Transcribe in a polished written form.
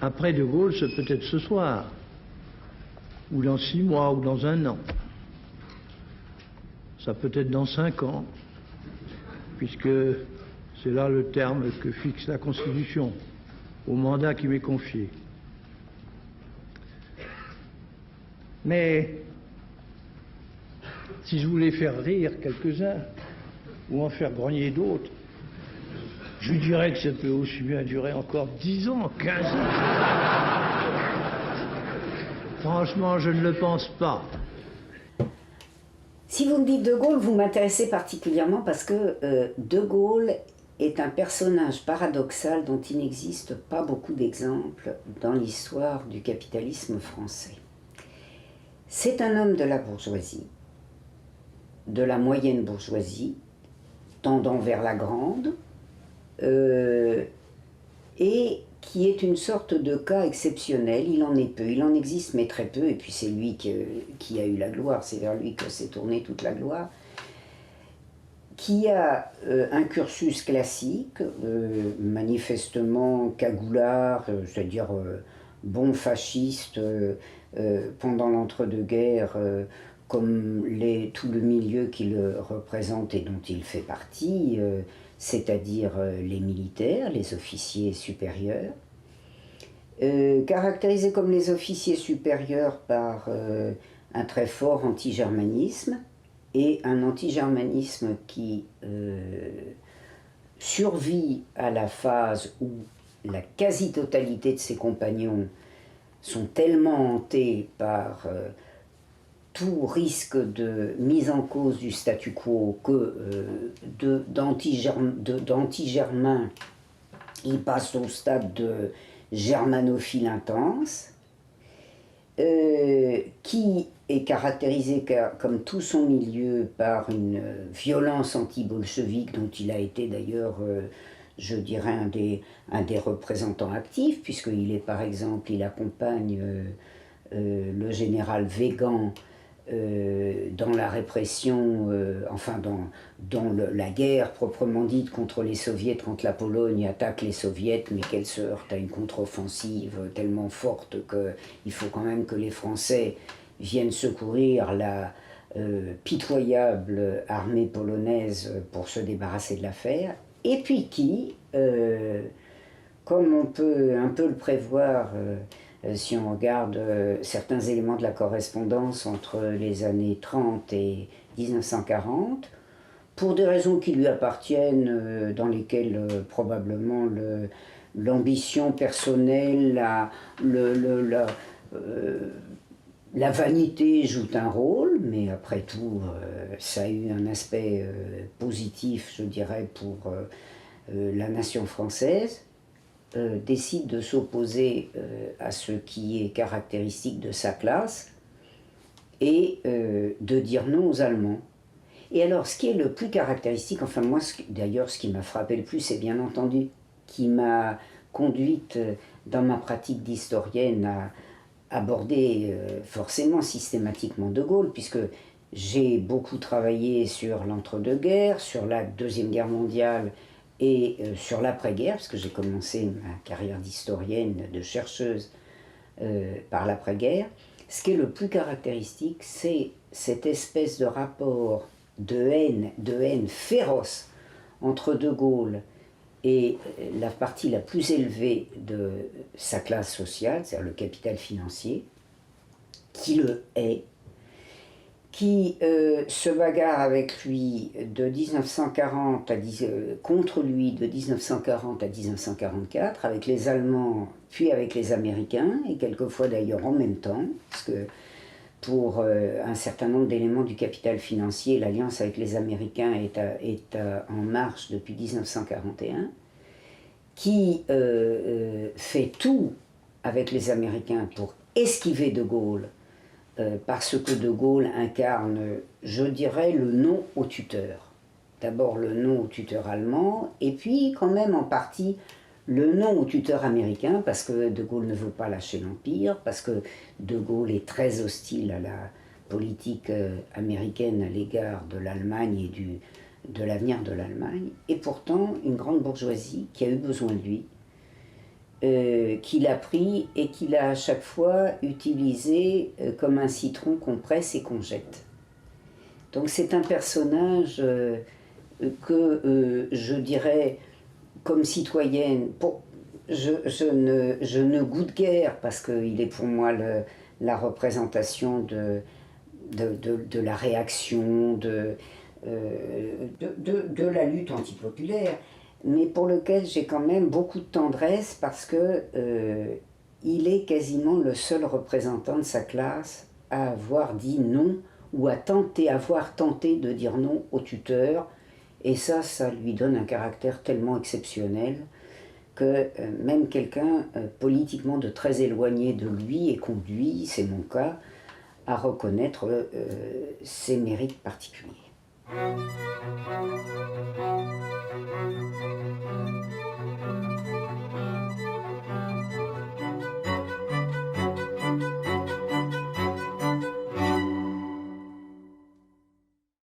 Après De Gaulle, c'est peut-être ce soir, ou dans 6 mois, ou dans 1 an. Ça peut être dans 5 ans, puisque c'est là le terme que fixe la Constitution, au mandat qui m'est confié. Mais si je voulais faire rire quelques-uns, ou en faire grogner d'autres, je dirais que ça peut aussi bien durer encore 10 ans, 15 ans. Franchement, je ne le pense pas. Si vous me dites De Gaulle, vous m'intéressez particulièrement parce que De Gaulle est un personnage paradoxal dont il n'existe pas beaucoup d'exemples dans l'histoire du capitalisme français. C'est un homme de la bourgeoisie, de la moyenne bourgeoisie, tendant vers la grande, et qui est une sorte de cas exceptionnel. Il en est peu, il en existe mais très peu, et puis c'est lui qui a eu la gloire, c'est vers lui que s'est tournée toute la gloire, qui a un cursus classique, manifestement cagoulard, c'est-à-dire bon fasciste pendant l'entre-deux-guerres, comme tout le milieu qui le représente et dont il fait partie, c'est-à-dire les militaires, les officiers supérieurs, caractérisés comme les officiers supérieurs par un très fort anti-germanisme, et un anti-germanisme qui survit à la phase où la quasi-totalité de ses compagnons sont tellement hantés par tout risque de mise en cause du statu quo que d'anti-germain, il passe au stade de germanophile intense, qui est caractérisé comme tout son milieu par une violence anti-bolchevique dont il a été d'ailleurs, je dirais, un des représentants actifs, puisqu'il est par exemple, il accompagne le général Weygand dans la répression, enfin dans la guerre proprement dite contre les soviets, quand la Pologne attaque les soviets, mais qu'elle se heurte à une contre-offensive tellement forte qu'il faut quand même que les Français viennent secourir la pitoyable armée polonaise pour se débarrasser de l'affaire, et puis qui, comme on peut un peu le prévoir, si on regarde certains éléments de la correspondance entre les années 30 et 1940, pour des raisons qui lui appartiennent, dans lesquelles probablement l'ambition personnelle, la vanité joue un rôle, mais après tout, ça a eu un aspect positif, je dirais, pour la nation française. Décide de s'opposer à ce qui est caractéristique de sa classe et de dire non aux Allemands. Et alors, ce qui est le plus caractéristique, enfin moi, d'ailleurs, ce qui m'a frappé le plus, c'est bien entendu, qui m'a conduite dans ma pratique d'historienne à aborder forcément systématiquement De Gaulle, puisque j'ai beaucoup travaillé sur l'entre-deux-guerres, sur la Deuxième Guerre mondiale, et sur l'après-guerre, parce que j'ai commencé ma carrière d'historienne, de chercheuse par l'après-guerre, ce qui est le plus caractéristique, c'est cette espèce de rapport de haine féroce entre De Gaulle et la partie la plus élevée de sa classe sociale, c'est-à-dire le capital financier, qui le hait, qui se bagarre avec lui de 1940 contre lui de 1940 à 1944, avec les Allemands, puis avec les Américains, et quelquefois d'ailleurs en même temps, parce que pour un certain nombre d'éléments du capital financier, l'alliance avec les Américains est en marche depuis 1941, qui fait tout avec les Américains pour esquiver De Gaulle, parce que De Gaulle incarne, je dirais, le non au tuteur. d'abord le non au tuteur allemand, et puis quand même en partie le non au tuteur américain, parce que De Gaulle ne veut pas lâcher l'Empire, parce que De Gaulle est très hostile à la politique américaine à l'égard de l'Allemagne et de l'avenir de l'Allemagne, et pourtant une grande bourgeoisie qui a eu besoin de lui, qu'il a pris et qu'il a à chaque fois utilisé comme un citron qu'on presse et qu'on jette. Donc c'est un personnage que je dirais, comme citoyenne, je ne goûte guère, parce qu'il est pour moi la représentation de la réaction, de la lutte antipopulaire, mais pour lequel j'ai quand même beaucoup de tendresse, parce que il est quasiment le seul représentant de sa classe à avoir dit non, ou à avoir tenté de dire non au tuteur, et ça lui donne un caractère tellement exceptionnel que même quelqu'un politiquement de très éloigné de lui est conduit, c'est mon cas, à reconnaître ses mérites particuliers.